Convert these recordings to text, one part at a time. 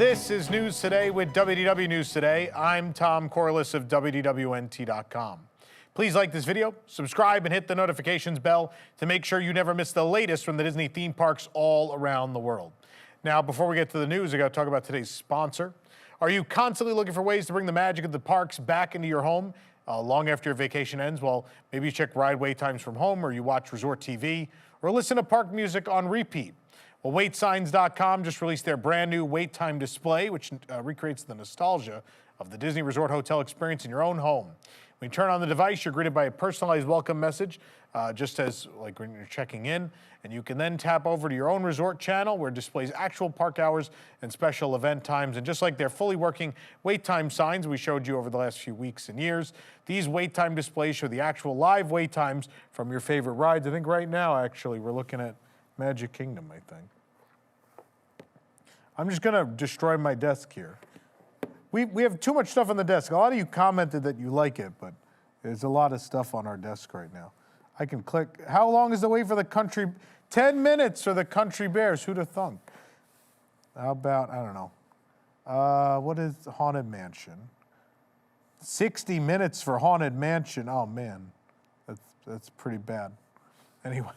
This is News Today with WDW News Today. I'm Tom Corliss of WDWNT.com. Please like this video, subscribe, and hit the notifications bell to make sure you never miss the latest from the Disney theme parks all around the world. Now, before we get to the news, I got to talk about today's sponsor. Are you constantly looking for ways to bring the magic of the parks back into your home long after your vacation ends? Well, maybe you check ride wait times from home, or you watch resort TV, or listen to park music on repeat. Well, WaitSigns.com just released their brand new wait time display, which recreates the nostalgia of the Disney Resort Hotel experience in your own home. When you turn on the device, you're greeted by a personalized welcome message, just as like when you're checking in, and you can then tap over to your own resort channel where it displays actual park hours and special event times. And just like their fully working wait time signs we showed you over the last few weeks and years, these wait time displays show the actual live wait times from your favorite rides. I think right now, actually, we're looking at Magic Kingdom, I think. I'm just gonna destroy my desk here. We have too much stuff on the desk. A lot of you commented that you like it, but there's a lot of stuff on our desk right now. I can click. How long is the wait for the country? 10 minutes for the Country Bears. Who'd have thunk? How about, I don't know. What is Haunted Mansion? 60 minutes for Haunted Mansion. Oh man, that's pretty bad. Anyway.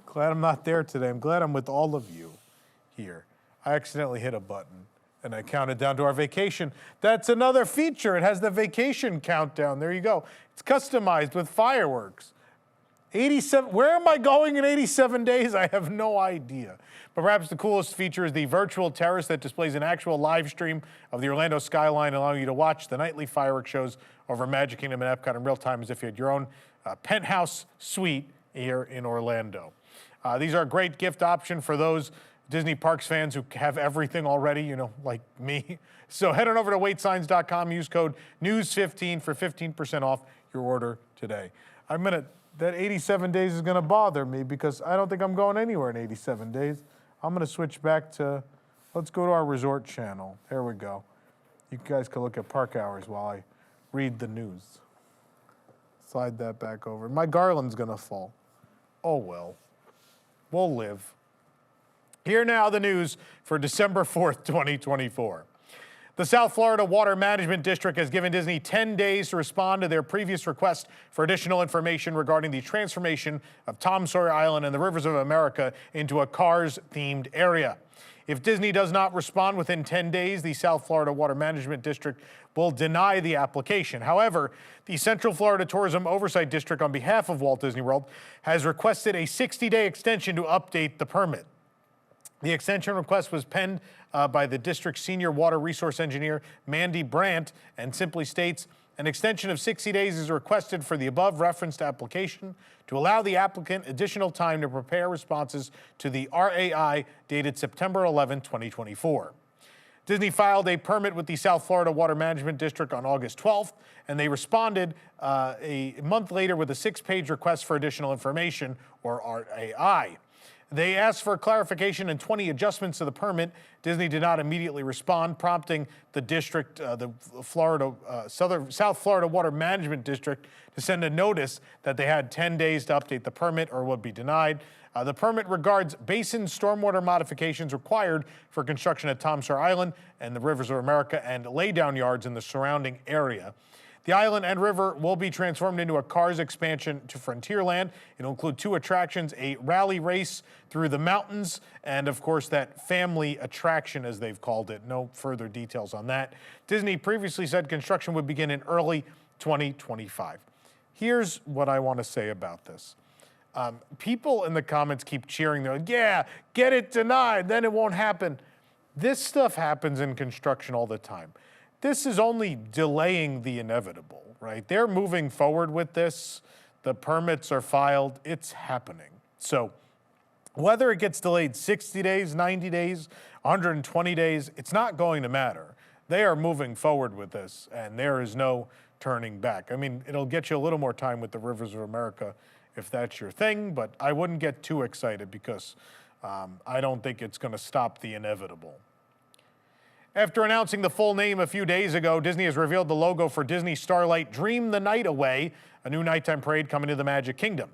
Glad I'm not there today. I'm glad I'm with all of you here. I accidentally hit a button and I counted down to our vacation. That's another feature. It has the vacation countdown. There you go. It's customized with fireworks. 87, where am I going in 87 days? I have no idea. But perhaps the coolest feature is the virtual terrace that displays an actual live stream of the Orlando skyline, allowing you to watch the nightly fireworks shows over Magic Kingdom and Epcot in real time as if you had your own penthouse suite here in Orlando. These are a great gift option for those Disney Parks fans who have everything already, you know, like me. So head on over to waitsigns.com, use code NEWS15 for 15% off your order today. That 87 days is gonna bother me because I don't think I'm going anywhere in 87 days. I'm gonna switch back to, let's go to our resort channel. There we go. You guys can look at park hours while I read the news. Slide that back over. My garland's gonna fall. Oh well. We'll live. Here now the news for December 4th, 2024. The South Florida Water Management District has given Disney 10 days to respond to their previous request for additional information regarding the transformation of Tom Sawyer Island and the Rivers of America into a Cars-themed area. If Disney does not respond within 10 days, the South Florida Water Management District will deny the application. However, the Central Florida Tourism Oversight District, on behalf of Walt Disney World, has requested a 60-day extension to update the permit. The extension request was penned by the district's senior water resource engineer, Mandy Brandt, and simply states, an extension of 60 days is requested for the above referenced application to allow the applicant additional time to prepare responses to the RAI dated September 11, 2024. Disney filed a permit with the South Florida Water Management District on August 12th, and they responded a month later with a 6-page request for additional information, or RAI. They asked for clarification and 20 adjustments to the permit. Disney did not immediately respond, prompting the district, the South Florida Water Management District, to send a notice that they had 10 days to update the permit or would be denied. The permit regards basin stormwater modifications required for construction at Tom Sawyer Island and the Rivers of America and laydown yards in the surrounding area. The island and river will be transformed into a Cars expansion to Frontierland. It'll include 2 attractions, a rally race through the mountains, and of course that family attraction, as they've called it. No further details on that. Disney previously said construction would begin in early 2025. Here's what I want to say about this. People in the comments keep cheering. They're like, yeah, get it denied, then it won't happen. This stuff happens in construction all the time. This is only delaying the inevitable, right? They're moving forward with this. The permits are filed. It's happening. So whether it gets delayed 60 days, 90 days, 120 days, it's not going to matter. They are moving forward with this, and there is no turning back. I mean, it'll get you a little more time with the Rivers of America if that's your thing, but I wouldn't get too excited because I don't think it's going to stop the inevitable. After announcing the full name a few days ago, Disney has revealed the logo for Disney Starlight Dream the Night Away, a new nighttime parade coming to the Magic Kingdom.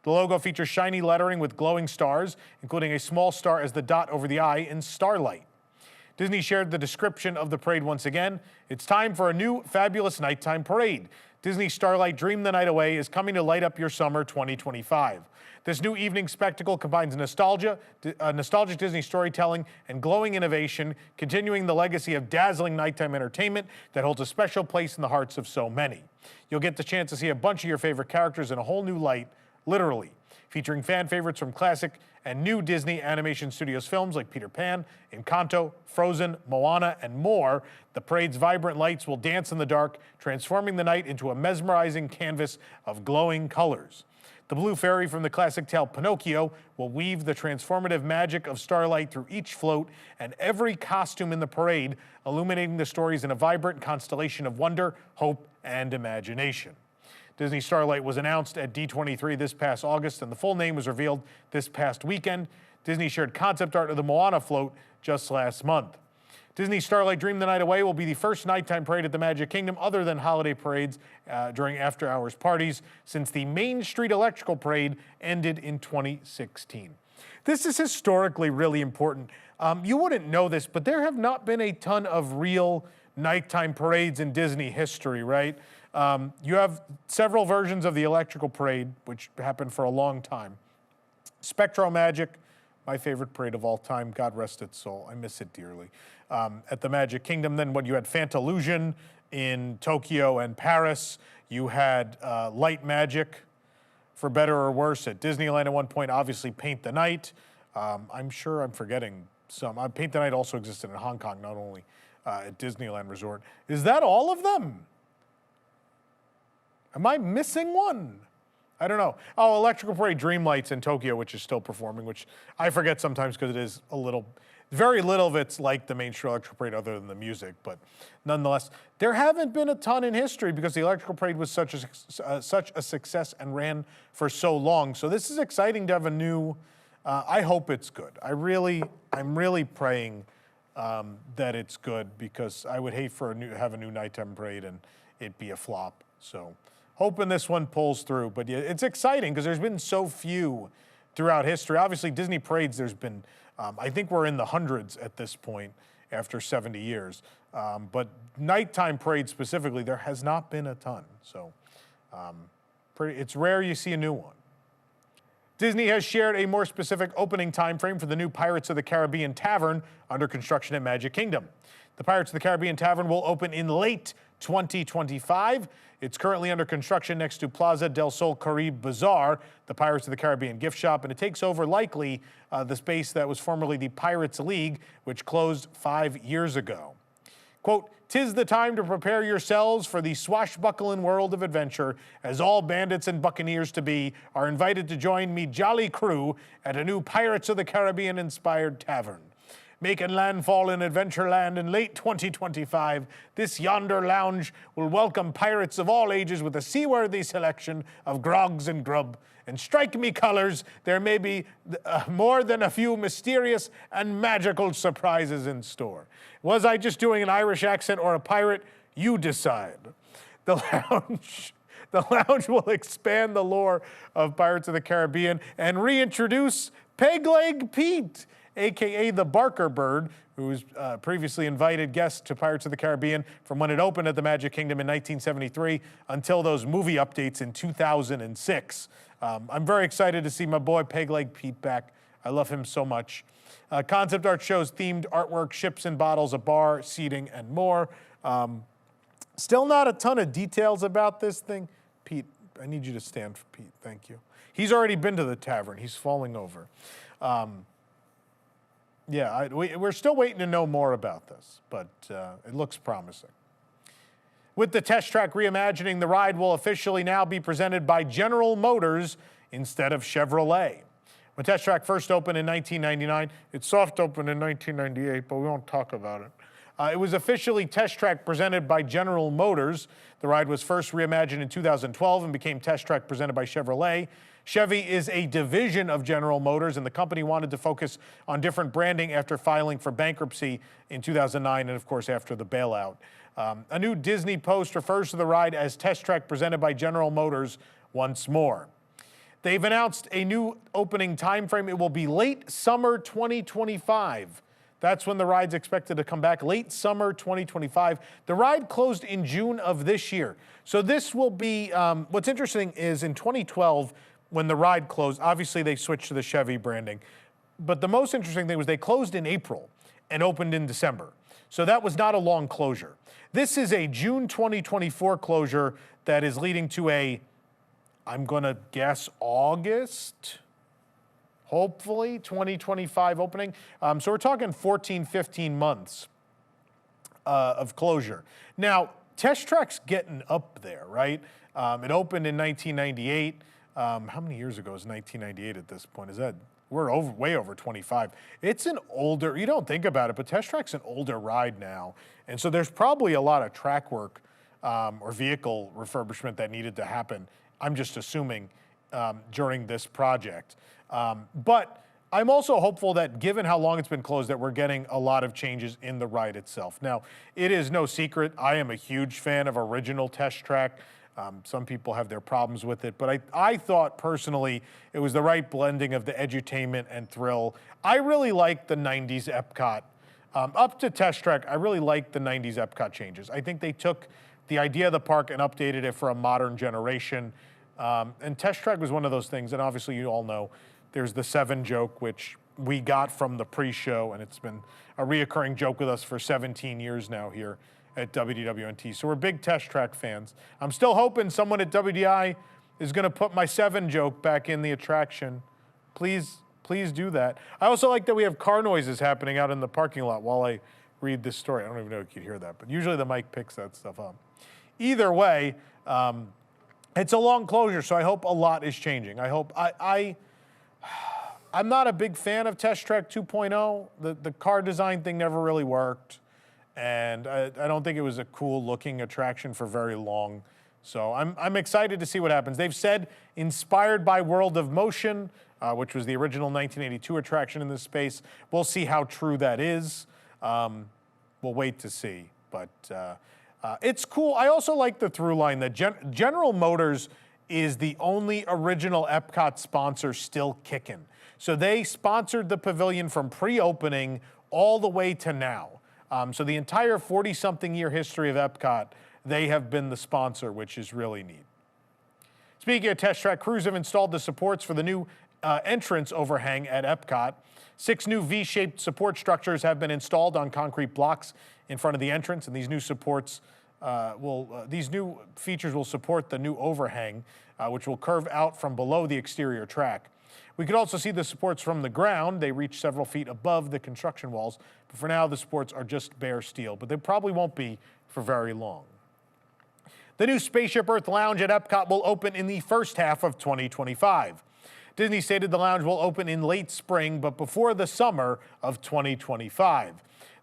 The logo features shiny lettering with glowing stars, including a small star as the dot over the eye in Starlight. Disney shared the description of the parade once again. It's time for a new fabulous nighttime parade. Disney Starlight Dream the Night Away is coming to light up your summer 2025. This new evening spectacle combines nostalgia, nostalgic Disney storytelling, and glowing innovation, continuing the legacy of dazzling nighttime entertainment that holds a special place in the hearts of so many. You'll get the chance to see a bunch of your favorite characters in a whole new light, literally, featuring fan favorites from classic and new Disney Animation Studios films like Peter Pan, Encanto, Frozen, Moana, and more. The parade's vibrant lights will dance in the dark, transforming the night into a mesmerizing canvas of glowing colors. The blue fairy from the classic tale Pinocchio will weave the transformative magic of Starlight through each float and every costume in the parade, illuminating the stories in a vibrant constellation of wonder, hope, and imagination. Disney Starlight was announced at D23 this past August, and the full name was revealed this past weekend. Disney shared concept art of the Moana float just last month. Disney Starlight Dream the Night Away will be the first nighttime parade at the Magic Kingdom other than holiday parades during after-hours parties since the Main Street Electrical Parade ended in 2016. This is historically really important. You wouldn't know this, but there have not been a ton of real nighttime parades in Disney history, right? You have several versions of the Electrical Parade, which happened for a long time. Spectro Magic, my favorite parade of all time, God rest its soul, I miss it dearly. At the Magic Kingdom, then when you had Fantalusion in Tokyo and Paris, you had Light Magic, for better or worse, at Disneyland at one point, obviously Paint the Night. I'm sure I'm forgetting some. Paint the Night also existed in Hong Kong, not only at Disneyland Resort. Is that all of them? Am I missing one? I don't know. Oh, Electrical Parade Dreamlights in Tokyo, which is still performing, which I forget sometimes because it is a little, very little of it's like the Main Street Electrical Parade other than the music, but nonetheless, there haven't been a ton in history because the Electrical Parade was such a success and ran for so long. So this is exciting to have a new, I hope it's good. I'm really praying that it's good because I would hate for have a new nighttime parade and it be a flop, so. Hoping this one pulls through, but yeah, it's exciting because there's been so few throughout history. Obviously, Disney parades, there's been, I think we're in the hundreds at this point after 70 years. But nighttime parades specifically, there has not been a ton. So it's rare you see a new one. Disney has shared a more specific opening time frame for the new Pirates of the Caribbean Tavern under construction at Magic Kingdom. The Pirates of the Caribbean Tavern will open in late 2025. It's currently under construction next to Plaza del Sol Caribe Bazaar, the Pirates of the Caribbean gift shop, and it takes over likely the space that was formerly the Pirates League, which closed 5 years ago. Quote, "'Tis the time to prepare yourselves for the swashbuckling world of adventure, as all bandits and buccaneers to be are invited to join me jolly crew at a new Pirates of the Caribbean-inspired tavern. Making landfall in Adventureland in late 2025, this yonder lounge will welcome pirates of all ages with a seaworthy selection of grogs and grub. And strike me colors, there may be more than a few mysterious and magical surprises in store." Was I just doing an Irish accent or a pirate? You decide. The lounge will expand the lore of Pirates of the Caribbean and reintroduce Pegleg Pete, a.k.a. the Barker Bird, who was previously invited guest to Pirates of the Caribbean from when it opened at the Magic Kingdom in 1973 until those movie updates in 2006. I'm very excited to see my boy Pegleg Pete back. I love him so much. Concept art shows themed artwork, ships and bottles, a bar, seating, and more. Still not a ton of details about this thing. Pete, I need you to stand for Pete, thank you. He's already been to the tavern, he's falling over. Yeah, we're still waiting to know more about this, but it looks promising. With the test track reimagining, the ride will officially now be presented by General Motors instead of Chevrolet. When Test Track first opened in 1999, it soft opened in 1998, but we won't talk about it. It was officially Test Track presented by General Motors. The ride was first reimagined in 2012 and became Test Track presented by Chevrolet. Chevy is a division of General Motors, and the company wanted to focus on different branding after filing for bankruptcy in 2009 and, of course, after the bailout. A new Disney post refers to the ride as Test Track presented by General Motors once more. They've announced a new opening time frame. It will be late summer 2025. That's when the ride's expected to come back, late summer 2025. The ride closed in June of this year. So this will be, what's interesting is in 2012, when the ride closed, obviously they switched to the Chevy branding. But the most interesting thing was they closed in April and opened in December. So that was not a long closure. This is a June 2024 closure that is leading to a, I'm gonna guess August, hopefully 2025 opening. So we're talking 14, 15 months of closure. Now, Test Track's getting up there, right? It opened in 1998. How many years ago is 1998 at this point? Is that, we're way over 25. It's an older, you don't think about it, but Test Track's an older ride now. And so there's probably a lot of track work or vehicle refurbishment that needed to happen, I'm just assuming, during this project. But I'm also hopeful that given how long it's been closed, that we're getting a lot of changes in the ride itself. Now, it is no secret, I am a huge fan of original Test Track. Some people have their problems with it, but I thought personally it was the right blending of the edutainment and thrill. I really like the 90s EPCOT. Up to Test Track, I really like the 90s EPCOT changes. I think they took the idea of the park and updated it for a modern generation. And Test Track was one of those things, and obviously you all know there's the 7 joke, which we got from the pre-show, and it's been a reoccurring joke with us for 17 years now here at WDWNT. So we're big Test Track fans. I'm still hoping someone at WDI is gonna put my 7 joke back in the attraction. Please do that. I also like that we have car noises happening out in the parking lot while I read this story. I don't even know if you can hear that, but usually the mic picks that stuff up. Either way, it's a long closure, so I hope a lot is changing. I hope, I'm not a big fan of Test Track 2.0. The car design thing never really worked. And I don't think it was a cool looking attraction for very long. So I'm excited to see what happens. They've said inspired by World of Motion, which was the original 1982 attraction in this space. We'll see how true that is. We'll wait to see, but it's cool. I also like the through line that General Motors is the only original EPCOT sponsor still kicking. So they sponsored the pavilion from pre-opening all the way to now. So the entire 40-something year history of EPCOT, they have been the sponsor, which is really neat. Speaking of Test Track, crews have installed the supports for the new entrance overhang at EPCOT. 6 new V-shaped support structures have been installed on concrete blocks in front of the entrance, and these new supports these new features will support the new overhang, which will curve out from below the exterior track. We could also see the supports from the ground. They reach several feet above the construction walls, but for now the supports are just bare steel, but they probably won't be for very long. The new Spaceship Earth Lounge at EPCOT will open in the first half of 2025. Disney stated the lounge will open in late spring, but before the summer of 2025.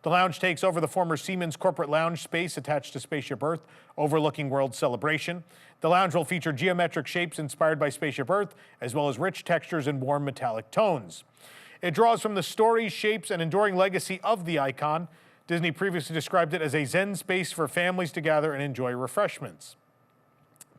The lounge takes over the former Siemens corporate lounge space attached to Spaceship Earth, overlooking World Celebration. The lounge will feature geometric shapes inspired by Spaceship Earth, as well as rich textures and warm metallic tones. It draws from the stories, shapes, and enduring legacy of the icon. Disney previously described it as a zen space for families to gather and enjoy refreshments.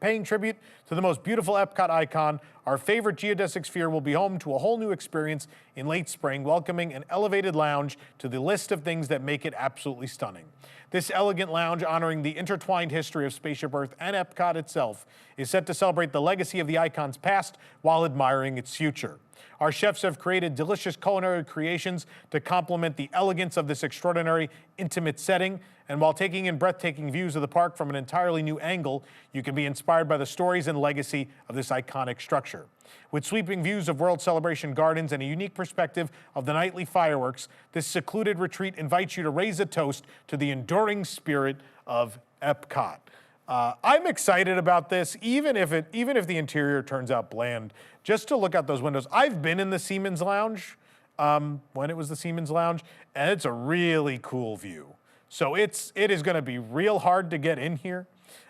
Paying tribute to the most beautiful EPCOT icon, our favorite geodesic sphere will be home to a whole new experience in late spring, welcoming an elevated lounge to the list of things that make it absolutely stunning. This elegant lounge, honoring the intertwined history of Spaceship Earth and EPCOT itself, is set to celebrate the legacy of the icon's past while admiring its future. Our chefs have created delicious culinary creations to complement the elegance of this extraordinary, intimate setting. And while taking in breathtaking views of the park from an entirely new angle, you can be inspired by the stories and legacy of this iconic structure. With sweeping views of World Celebration gardens and a unique perspective of the nightly fireworks, this secluded retreat invites you to raise a toast to the enduring spirit of EPCOT. I'm excited about this, even if the interior turns out bland. Just to look out those windows. I've been in the Siemens Lounge when it was the Siemens Lounge, and it's a really cool view. So it is going to be real hard to get in here,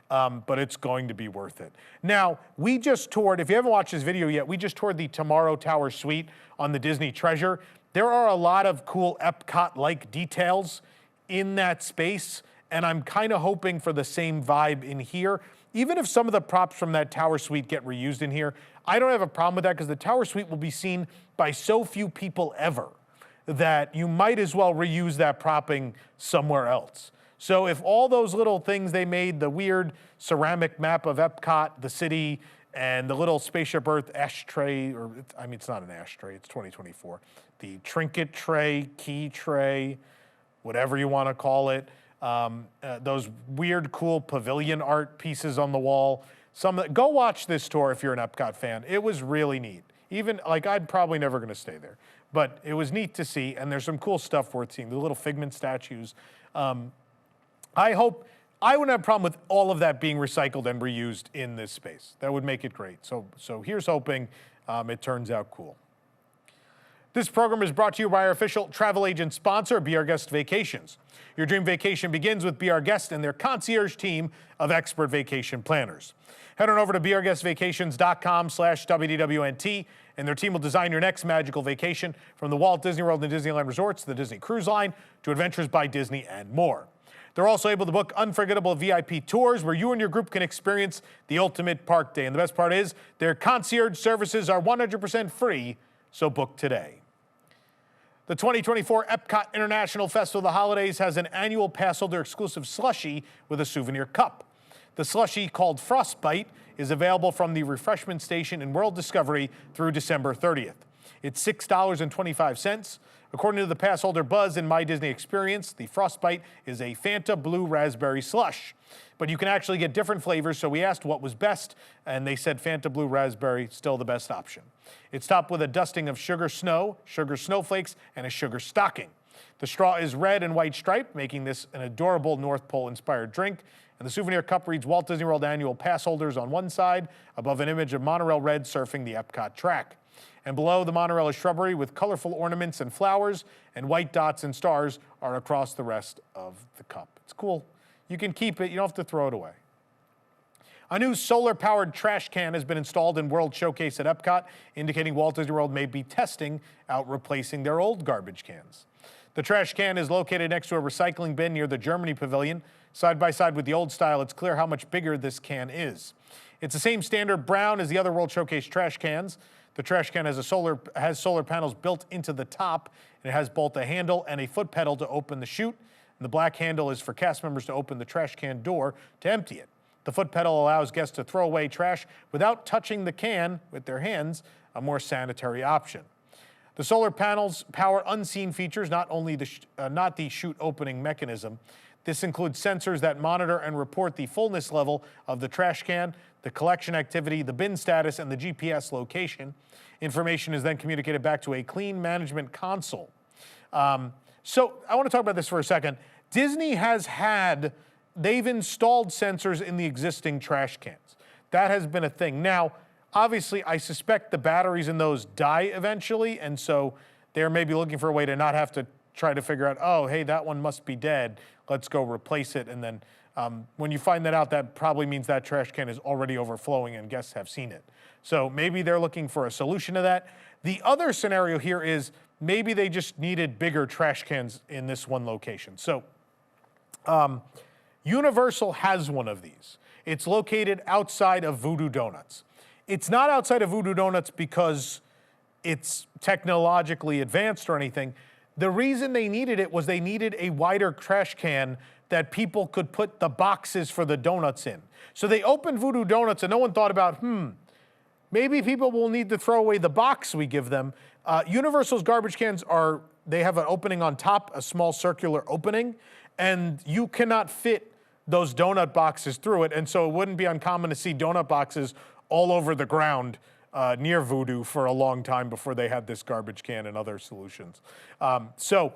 but it's going to be worth it. Now, we just toured, if you haven't watched this video yet, we just toured the Tomorrow Tower Suite on the Disney Treasure. There are a lot of cool EPCOT-like details in that space, and I'm kind of hoping for the same vibe in here. Even if some of the props from that Tower Suite get reused in here, I don't have a problem with that because the Tower Suite will be seen by so few people ever that you might as well reuse that propping somewhere else. So if all those little things they made, the weird ceramic map of EPCOT, the city, and the little Spaceship Earth ashtray, or I mean, it's not an ashtray, it's 2024. The trinket tray, key tray, whatever you want to call it. Those weird, cool pavilion art pieces on the wall. Go watch this tour if you're an EPCOT fan. It was really neat. Even, like, I'm probably never going to stay there. But it was neat to see, and there's some cool stuff worth seeing. The little Figment statues. I wouldn't have a problem with all of that being recycled and reused in this space. That would make it great. So here's hoping it turns out cool. This program is brought to you by our official travel agent sponsor, Be Our Guest Vacations. Your dream vacation begins with Be Our Guest and their concierge team of expert vacation planners. Head on over to beourguestvacations.com/WDWNT, and their team will design your next magical vacation, from the Walt Disney World and Disneyland resorts to the Disney Cruise Line to Adventures by Disney and more. They're also able to book unforgettable VIP tours where you and your group can experience the ultimate park day. And the best part is their concierge services are 100% free, so book today. The 2024 EPCOT International Festival of the Holidays has an annual Passholder-Exclusive Slushy with a souvenir cup. The Slushy, called Frostbite, is available from the refreshment station in World Discovery through December 30th. It's $6.25. According to the Passholder Buzz in My Disney Experience, the Frostbite is a Fanta Blue Raspberry Slush. But you can actually get different flavors, so we asked what was best, and they said Fanta Blue Raspberry, still the best option. It's topped with a dusting of sugar snow, sugar snowflakes, and a sugar stocking. The straw is red and white striped, making this an adorable North Pole-inspired drink. And the souvenir cup reads Walt Disney World Annual Pass Holders on one side, above an image of monorail red surfing the EPCOT track. And below the monorail is shrubbery with colorful ornaments and flowers, and white dots and stars are across the rest of the cup. It's cool. You can keep it. You don't have to throw it away. A new solar-powered trash can has been installed in World Showcase at EPCOT, indicating Walt Disney World may be testing out replacing their old garbage cans. The trash can is located next to a recycling bin near the Germany Pavilion. Side by side with the old style, it's clear how much bigger this can is. It's the same standard brown as the other World Showcase trash cans. The trash can has solar panels built into the top, and it has both a handle and a foot pedal to open the chute. And the black handle is for cast members to open the trash can door to empty it. The foot pedal allows guests to throw away trash without touching the can with their hands, a more sanitary option. The solar panels power unseen features, not the chute opening mechanism. This includes sensors that monitor and report the fullness level of the trash can, the collection activity, the bin status, and the GPS location. Information is then communicated back to a clean management console. So I want to talk about this for a second. Disney they've installed sensors in the existing trash cans. That has been a thing. Now, obviously, I suspect the batteries in those die eventually, and so they're maybe looking for a way to not have to try to figure out, oh, hey, that one must be dead. Let's go replace it. And then when you find that out, that probably means that trash can is already overflowing and guests have seen it. So maybe they're looking for a solution to that. The other scenario here is maybe they just needed bigger trash cans in this one location. So Universal has one of these. It's located outside of Voodoo Donuts. It's not outside of Voodoo Donuts because it's technologically advanced or anything. The reason they needed it was they needed a wider trash can that people could put the boxes for the donuts in. So they opened Voodoo Donuts and no one thought about, maybe people will need to throw away the box we give them. Universal's garbage cans they have an opening on top, a small circular opening, and you cannot fit those donut boxes through it. And so it wouldn't be uncommon to see donut boxes all over the ground near Voodoo for a long time before they had this garbage can and other solutions. So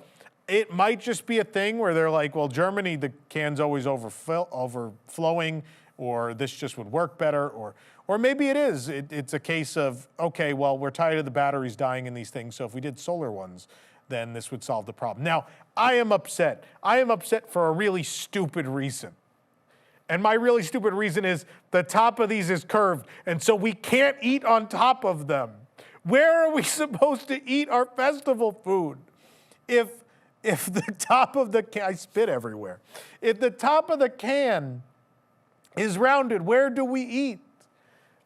it might just be a thing where they're like, well, Germany, the can's always overflowing, or this just would work better, or maybe it is. It's a case of, okay, well, we're tired of the batteries dying in these things, so if we did solar ones, then this would solve the problem. Now, I am upset. I am upset for a really stupid reason. And my really stupid reason is the top of these is curved, and so we can't eat on top of them. Where are we supposed to eat our festival food? If the top of the can, I spit everywhere. If the top of the can is rounded, where do we eat?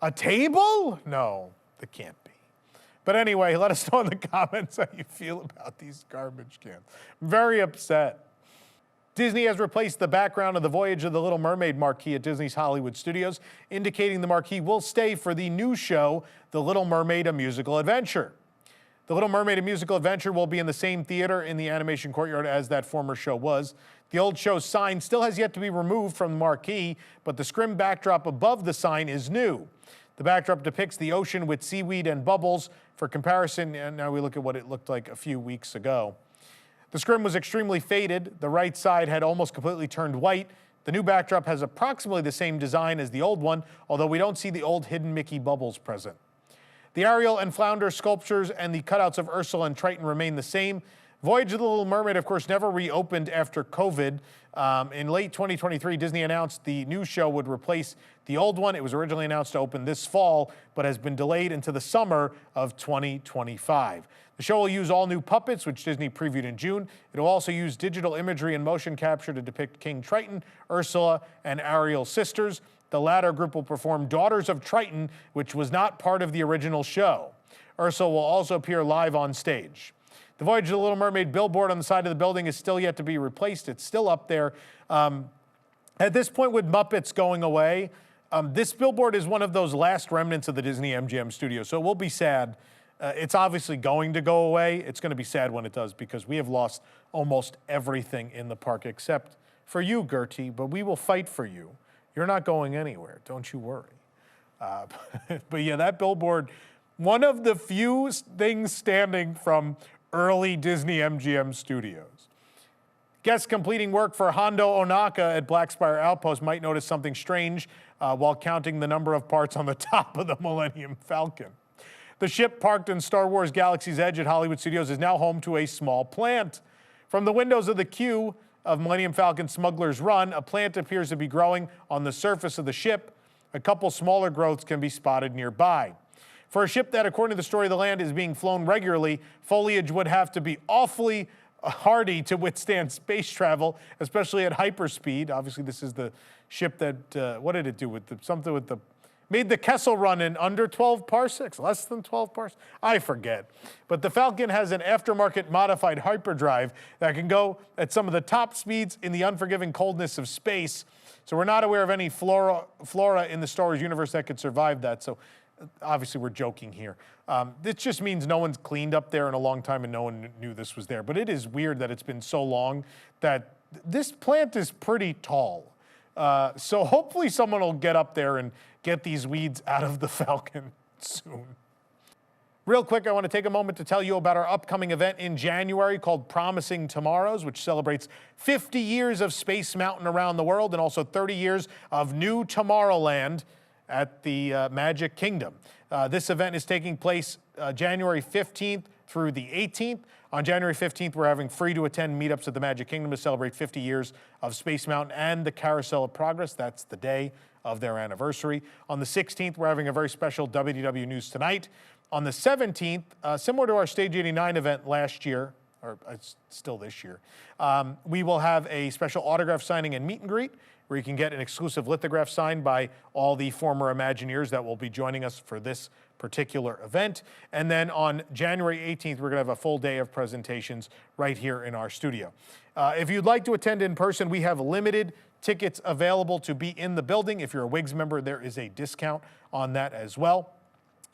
A table? No, it can't be. But anyway, let us know in the comments how you feel about these garbage cans. I'm very upset. Disney has replaced the background of the Voyage of the Little Mermaid marquee at Disney's Hollywood Studios, indicating the marquee will stay for the new show, The Little Mermaid: A Musical Adventure. The Little Mermaid: A Musical Adventure will be in the same theater in the animation courtyard as that former show was. The old show's sign still has yet to be removed from the marquee, but the scrim backdrop above the sign is new. The backdrop depicts the ocean with seaweed and bubbles. For comparison, and now we look at what it looked like a few weeks ago. The scrim was extremely faded. The right side had almost completely turned white. The new backdrop has approximately the same design as the old one, although we don't see the old hidden Mickey bubbles present. The Ariel and Flounder sculptures and the cutouts of Ursula and Triton remain the same. Voyage of the Little Mermaid, of course, never reopened after COVID. In late 2023, Disney announced the new show would replace the old one. It was originally announced to open this fall, but has been delayed into the summer of 2025. The show will use all new puppets, which Disney previewed in June. It will also use digital imagery and motion capture to depict King Triton, Ursula, and Ariel's sisters. The latter group will perform Daughters of Triton, which was not part of the original show. Ursula will also appear live on stage. The Voyage of the Little Mermaid billboard on the side of the building is still yet to be replaced. It's still up there. At this point, with Muppets going away, this billboard is one of those last remnants of the Disney MGM studio, so it will be sad. It's obviously going to go away. It's going to be sad when it does because we have lost almost everything in the park except for you, Gertie, but we will fight for you. You're not going anywhere. Don't you worry. But yeah, that billboard, one of the few things standing from early Disney MGM studios. Guests completing work for Hondo Onaka at Black Spire Outpost might notice something strange while counting the number of parts on the top of the Millennium Falcon. The ship parked in Star Wars Galaxy's Edge at Hollywood Studios is now home to a small plant. From the windows of the queue of Millennium Falcon Smuggler's Run, a plant appears to be growing on the surface of the ship. A couple smaller growths can be spotted nearby. For a ship that, according to the story of the land, is being flown regularly, foliage would have to be awfully hardy to withstand space travel, especially at hyperspeed. Obviously, this is the ship that, what did it do with something with the, made the Kessel Run in under 12 parsecs, less than 12 parsecs? I forget. But the Falcon has an aftermarket modified hyperdrive that can go at some of the top speeds in the unforgiving coldness of space. So we're not aware of any flora in the Star Wars universe that could survive that. So obviously, we're joking here. This just means no one's cleaned up there in a long time and no one knew this was there. But it is weird that it's been so long that this plant is pretty tall. So hopefully someone will get up there and get these weeds out of the Falcon soon. Real quick, I want to take a moment to tell you about our upcoming event in January called Promising Tomorrows, which celebrates 50 years of Space Mountain around the world and also 30 years of new Tomorrowland at the Magic Kingdom. This event is taking place January 15th through the 18th. On January 15th, we're having free to attend meetups at the Magic Kingdom to celebrate 50 years of Space Mountain and the Carousel of Progress. That's the day of their anniversary. On the 16th, we're having a very special WDW News Tonight. On the 17th, similar to our Stage 89 event last year, or it's still this year, we will have a special autograph signing and meet and greet where you can get an exclusive lithograph signed by all the former Imagineers that will be joining us for this particular event. And then on January 18th, we're gonna have a full day of presentations right here in our studio. If you'd like to attend in person, we have limited tickets available to be in the building. If you're a WIGS member, there is a discount on that as well.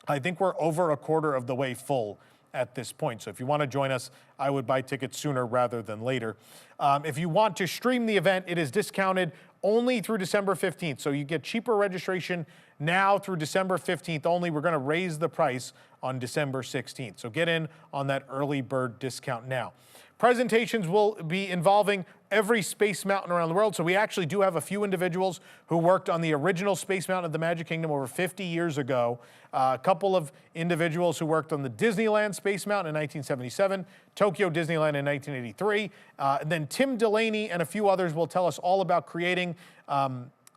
I think we're over a quarter of the way full at this point. So if you want to join us, I would buy tickets sooner rather than later. If you want to stream the event, it is discounted only through December 15th. So you get cheaper registration now through December 15th only. We're going to raise the price on December 16th. So get in on that early bird discount now. Presentations will be involving every Space Mountain around the world. So we actually do have a few individuals who worked on the original Space Mountain of the Magic Kingdom over 50 years ago. A couple of individuals who worked on the Disneyland Space Mountain in 1977, Tokyo Disneyland in 1983. And then Tim Delaney and a few others will tell us all about creating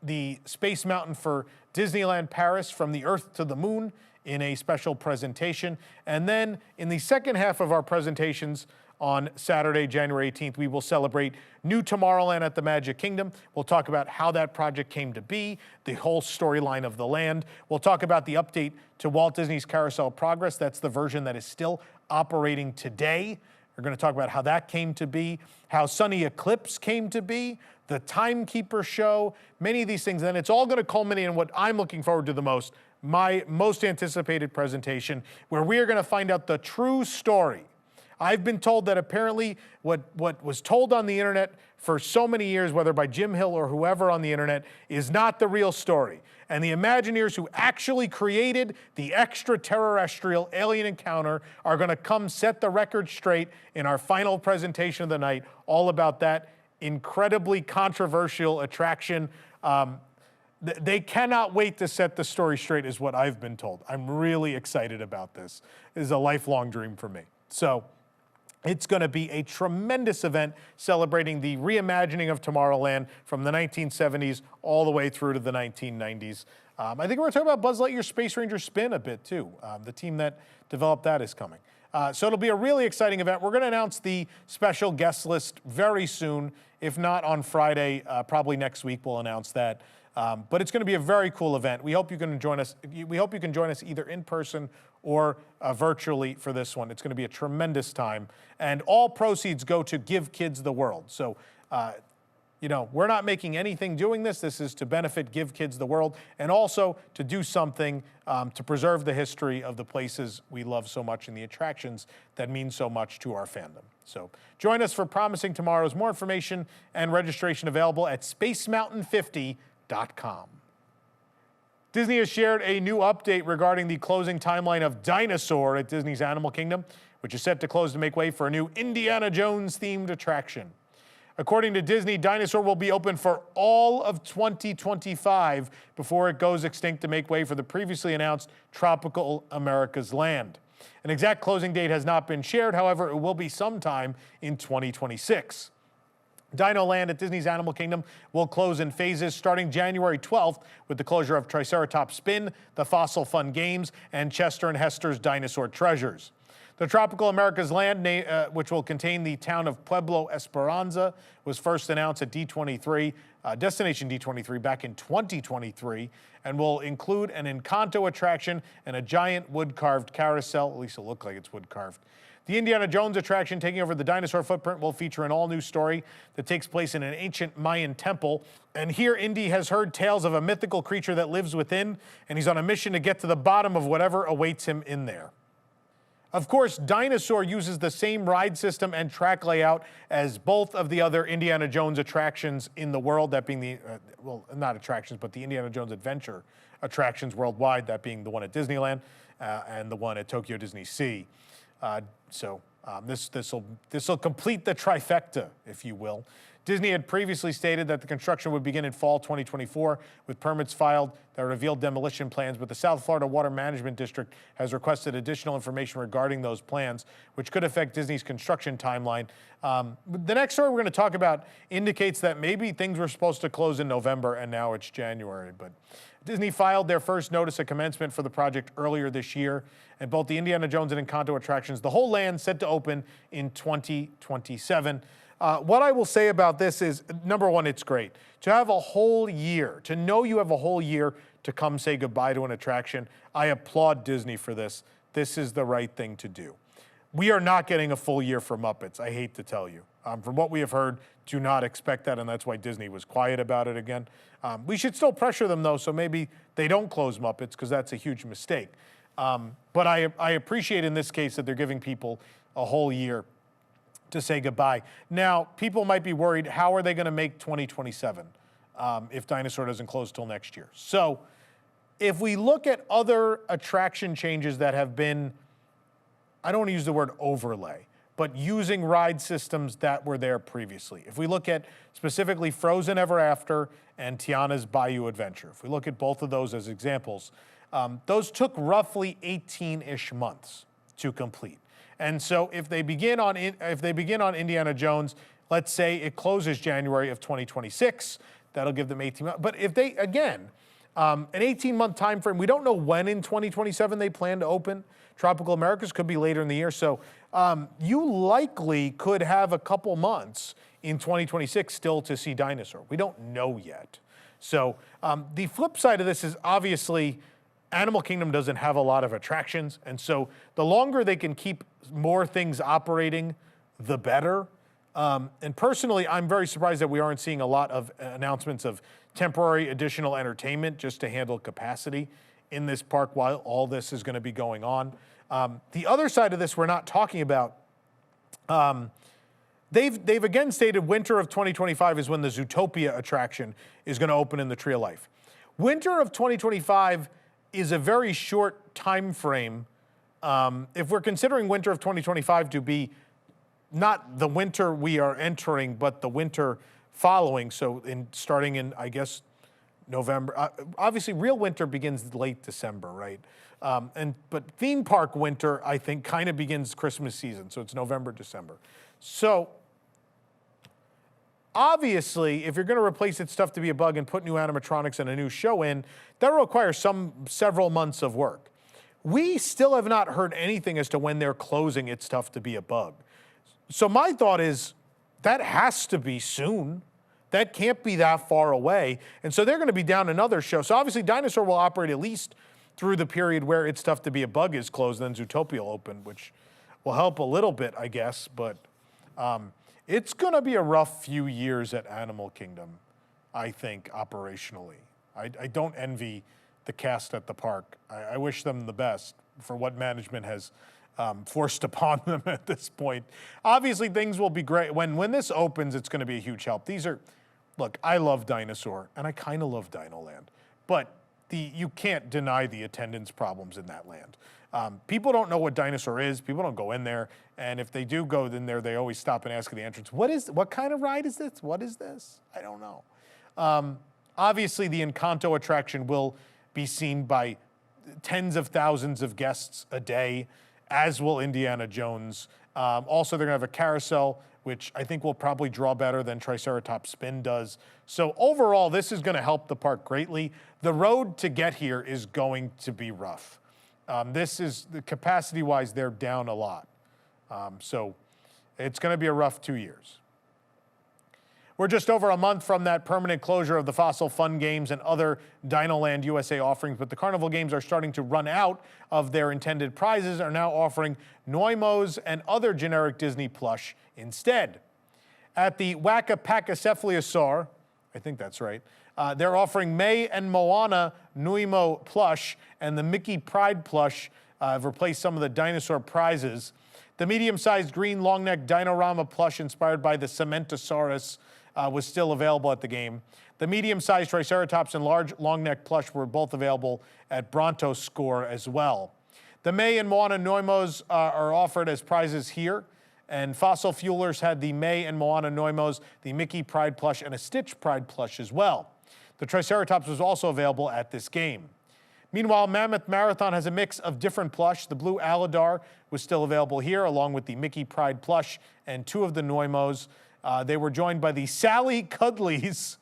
the Space Mountain for Disneyland Paris from the Earth to the Moon in a special presentation. And then in the second half of our presentations, on Saturday, January 18th, we will celebrate New Tomorrowland at the Magic Kingdom. We'll talk about how that project came to be, the whole storyline of the land. We'll talk about the update to Walt Disney's Carousel Progress. That's the version that is still operating today. We're going to talk about how that came to be, how Sunny Eclipse came to be, the Timekeeper show, many of these things. And it's all going to culminate in what I'm looking forward to the most, my most anticipated presentation, where we are going to find out the true story. I've been told that apparently what was told on the internet for so many years, whether by Jim Hill or whoever on the internet, is not the real story. And the Imagineers who actually created the extraterrestrial alien encounter are going to come set the record straight in our final presentation of the night, all about that incredibly controversial attraction. They cannot wait to set the story straight, is what I've been told. I'm really excited about this. This is a lifelong dream for me. So it's going to be a tremendous event celebrating the reimagining of Tomorrowland from the 1970s all the way through to the 1990s. I think we're going to talk about Buzz Lightyear's Space Ranger Spin a bit too. The team that developed that is coming. So it'll be a really exciting event. We're going to announce the special guest list very soon. If not on Friday, probably next week we'll announce that. But it's going to be a very cool event. We hope you can join us. We hope you can join us either in person or virtually for this one. It's going to be a tremendous time. And all proceeds go to Give Kids the World. So, you know, we're not making anything doing this. This is to benefit Give Kids the World and also to do something to preserve the history of the places we love so much and the attractions that mean so much to our fandom. So join us for Promising Tomorrows. More information and registration available at spacemountain50.com. Disney has shared a new update regarding the closing timeline of Dinosaur at Disney's Animal Kingdom, which is set to close to make way for a new Indiana Jones-themed attraction. According to Disney, Dinosaur will be open for all of 2025 before it goes extinct to make way for the previously announced Tropical America's Land. An exact closing date has not been shared, however, it will be sometime in 2026. DinoLand at Disney's Animal Kingdom will close in phases starting January 12th with the closure of Triceratops Spin, the Fossil Fun Games, and Chester and Hester's Dinosaur Treasures. The Tropical America's Land, which will contain the town of Pueblo Esperanza, was first announced at D23, Destination D23 back in 2023, and will include an Encanto attraction and a giant wood-carved carousel. At least it'll look like it's wood-carved. The Indiana Jones attraction, taking over the dinosaur footprint, will feature an all-new story that takes place in an ancient Mayan temple. And here, Indy has heard tales of a mythical creature that lives within, and he's on a mission to get to the bottom of whatever awaits him in there. Of course, Dinosaur uses the same ride system and track layout as both of the other Indiana Jones attractions in the world, that being the, well, not attractions, but the Indiana Jones Adventure attractions worldwide, that being the one at Disneyland and the one at Tokyo Disney Sea. This will complete the trifecta, if you will. Disney had previously stated that the construction would begin in fall 2024 with permits filed that revealed demolition plans, but the South Florida Water Management District has requested additional information regarding those plans, which could affect Disney's construction timeline. The next story we're going to talk about indicates that maybe things were supposed to close in November and now it's January, but Disney filed their first notice of commencement for the project earlier this year, and both the Indiana Jones and Encanto attractions, the whole land set to open in 2027. What I will say about this is, number one, it's great. To have a whole year, to know you have a whole year to come say goodbye to an attraction, I applaud Disney for this. This is the right thing to do. We are not getting a full year for Muppets, I hate to tell you. From what we have heard, do not expect that, and that's why Disney was quiet about it again. We should still pressure them, though, so maybe they don't close Muppets, because that's a huge mistake. But I appreciate in this case that they're giving people a whole year to say goodbye. Now, people might be worried, how are they going to make 2027 if Dinosaur doesn't close till next year? So if we look at other attraction changes that have been, I don't want to use the word overlay, but using ride systems that were there previously. If we look at specifically Frozen Ever After and Tiana's Bayou Adventure, if we look at both of those as examples, those took roughly 18-ish months to complete. And so if they begin on Indiana Jones, let's say it closes January of 2026, that'll give them 18 months. But if they, again, an 18-month time frame, we don't know when in 2027 they plan to open. Tropical Americas could be later in the year. So you likely could have a couple months in 2026 still to see Dinosaur. We don't know yet. So the flip side of this is obviously Animal Kingdom doesn't have a lot of attractions, and so the longer they can keep more things operating, the better. And personally, I'm very surprised that we aren't seeing a lot of announcements of temporary additional entertainment just to handle capacity in this park while all this is going to be going on. The other side of this we're not talking about, they've again stated winter of 2025 is when the Zootopia attraction is going to open in the Tree of Life. Winter of 2025 is a very short time frame. If we're considering winter of 2025 to be not the winter we are entering, but the winter following, so starting in, I guess, November. Obviously, real winter begins late December, right? But theme park winter, I think, kind of begins Christmas season, so it's November, December. So obviously, if you're going to replace its stuff to be a bug and put new animatronics and a new show in, that requires several months of work. We still have not heard anything as to when they're closing its stuff to be a bug. So my thought is that has to be soon. That can't be that far away. And so they're going to be down another show. So obviously Dinosaur will operate at least through the period where its stuff to be a bug is closed, then Zootopia will open, which will help a little bit, I guess. But it's going to be a rough few years at Animal Kingdom, I think, operationally. I don't envy the cast at the park. I wish them the best for what management has forced upon them at this point. Obviously, things will be great. When this opens, it's going to be a huge help. Look, I love Dinosaur, and I kind of love DinoLand, but you can't deny the attendance problems in that land. People don't know what Dinosaur is. People don't go in there, and if they do go in there, they always stop and ask at the entrance, what kind of ride is this? What is this? I don't know. Obviously, the Encanto attraction will be seen by tens of thousands of guests a day, as will Indiana Jones. Also, they're going to have a carousel, which I think will probably draw better than Triceratops Spin does. So overall, this is going to help the park greatly. The road to get here is going to be rough. Capacity-wise, they're down a lot. So it's going to be a rough 2 years. We're just over a month from that permanent closure of the Fossil Fun Games and other DinoLand USA offerings, but the Carnival Games are starting to run out of their intended prizes, are now offering nuiMOs and other generic Disney plush instead. At the Whack-A-Pack-A-Cephalosaur, I think that's right, they're offering May and Moana nuiMO plush, and the Mickey Pride plush have replaced some of the dinosaur prizes. The medium-sized green long-neck Dinorama plush inspired by the Cementosaurus was still available at the game. The medium-sized Triceratops and large long-neck plush were both available at Bronto Score as well. The May and Moana nuiMOs are offered as prizes here, and Fossil Fuelers had the May and Moana nuiMOs, the Mickey Pride plush, and a Stitch Pride plush as well. The Triceratops was also available at this game. Meanwhile, Mammoth Marathon has a mix of different plush. The blue Aladar was still available here, along with the Mickey Pride plush and two of the nuiMOs. They were joined by the Sally Cuddlies.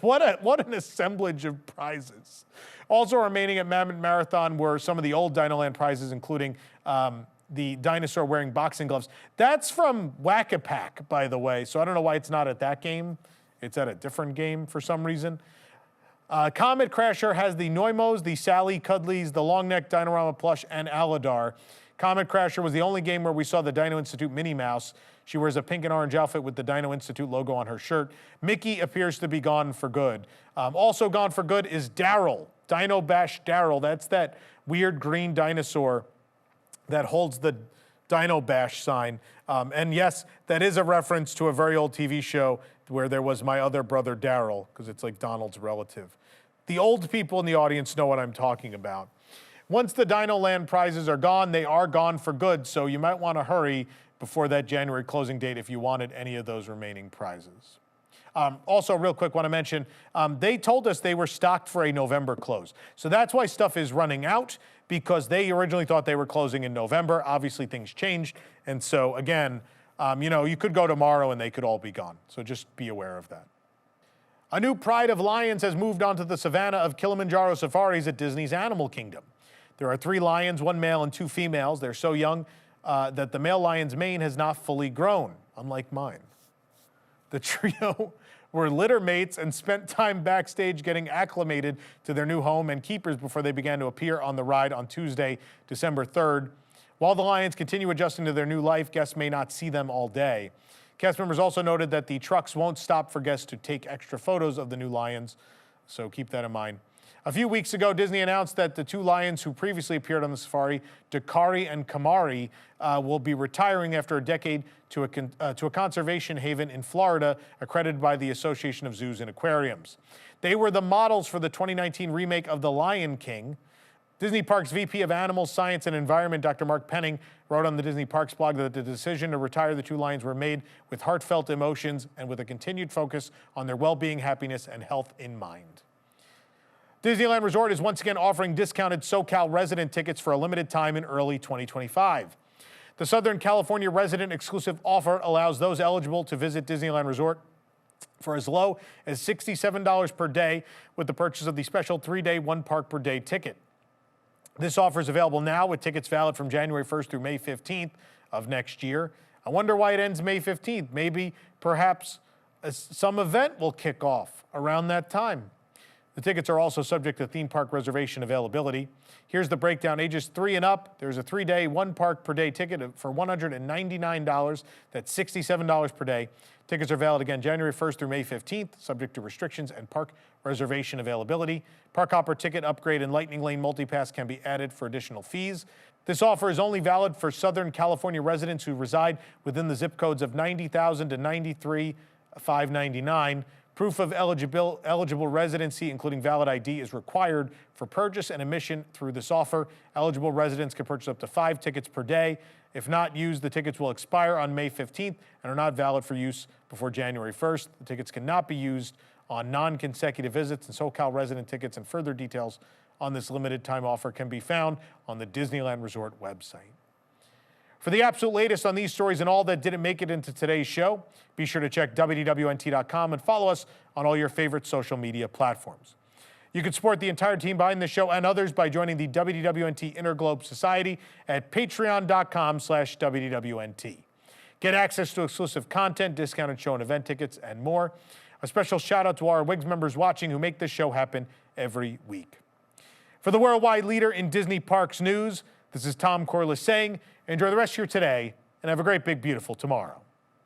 What an assemblage of prizes. Also remaining at Mammoth Marathon were some of the old DinoLand prizes, including the dinosaur wearing boxing gloves. That's from Whack-A-Pack, by the way, so I don't know why it's not at that game. It's at a different game for some reason. Comet Crasher has the nuiMOs, the Sally Cuddlies, the long-neck Dinorama plush, and Aladar. Comet Crasher was the only game where we saw the Dino Institute Minnie Mouse. She wears a pink and orange outfit with the Dino Institute logo on her shirt. Mickey appears to be gone for good. Also gone for good is Daryl, Dino Bash Daryl. That's that weird green dinosaur that holds the Dino Bash sign. And yes, that is a reference to a very old TV show where there was My Other Brother Daryl, because it's like Donald's relative. The old people in the audience know what I'm talking about. Once the DinoLand prizes are gone, they are gone for good, so you might want to hurry before that January closing date if you wanted any of those remaining prizes. Also, real quick, want to mention, they told us they were stocked for a November close. So that's why stuff is running out, because they originally thought they were closing in November. Obviously, things changed. And so, again, you could go tomorrow and they could all be gone. So just be aware of that. A new pride of lions has moved onto the savannah of Kilimanjaro safaris at Disney's Animal Kingdom. There are 3 lions, 1 male and 2 females. They're so young, that the male lion's mane has not fully grown, unlike mine. The trio were litter mates and spent time backstage getting acclimated to their new home and keepers before they began to appear on the ride on Tuesday, December 3rd. While the lions continue adjusting to their new life, guests may not see them all day. Cast members also noted that the trucks won't stop for guests to take extra photos of the new lions, so keep that in mind. A few weeks ago, Disney announced that the two lions who previously appeared on the safari, Dakari and Kamari, will be retiring after a decade to a conservation haven in Florida, accredited by the Association of Zoos and Aquariums. They were the models for the 2019 remake of The Lion King. Disney Parks VP of Animal Science and Environment, Dr. Mark Penning, wrote on the Disney Parks blog that the decision to retire the two lions were made with heartfelt emotions and with a continued focus on their well-being, happiness, and health in mind. Disneyland Resort is once again offering discounted SoCal resident tickets for a limited time in early 2025. The Southern California resident exclusive offer allows those eligible to visit Disneyland Resort for as low as $67 per day with the purchase of the special 3-day, 1-park-per-day ticket. This offer is available now with tickets valid from January 1st through May 15th of next year. I wonder why it ends May 15th. Maybe, perhaps, some event will kick off around that time. The tickets are also subject to theme park reservation availability. Here's the breakdown. Ages 3 and up, there's a 3-day, 1-park-per-day ticket for $199. That's $67 per day. Tickets are valid again January 1st through May 15th, subject to restrictions and park reservation availability. Park hopper ticket upgrade and Lightning Lane multipass can be added for additional fees. This offer is only valid for Southern California residents who reside within the zip codes of 90,000 to 93,599. Proof of eligible residency, including valid ID, is required for purchase and admission through this offer. Eligible residents can purchase up to 5 tickets per day. If not used, the tickets will expire on May 15th and are not valid for use before January 1st. The tickets cannot be used on non-consecutive visits, and SoCal resident tickets and further details on this limited time offer can be found on the Disneyland Resort website. For the absolute latest on these stories and all that didn't make it into today's show, be sure to check WDWNT.com and follow us on all your favorite social media platforms. You can support the entire team behind the show and others by joining the WDWNT Interglobe Society at patreon.com/WDWNT. Get access to exclusive content, discounted show and event tickets, and more. A special shout out to our WIGS members watching who make this show happen every week. For the worldwide leader in Disney Parks news, this is Tom Corliss saying, enjoy the rest of your today and have a great, big, beautiful tomorrow.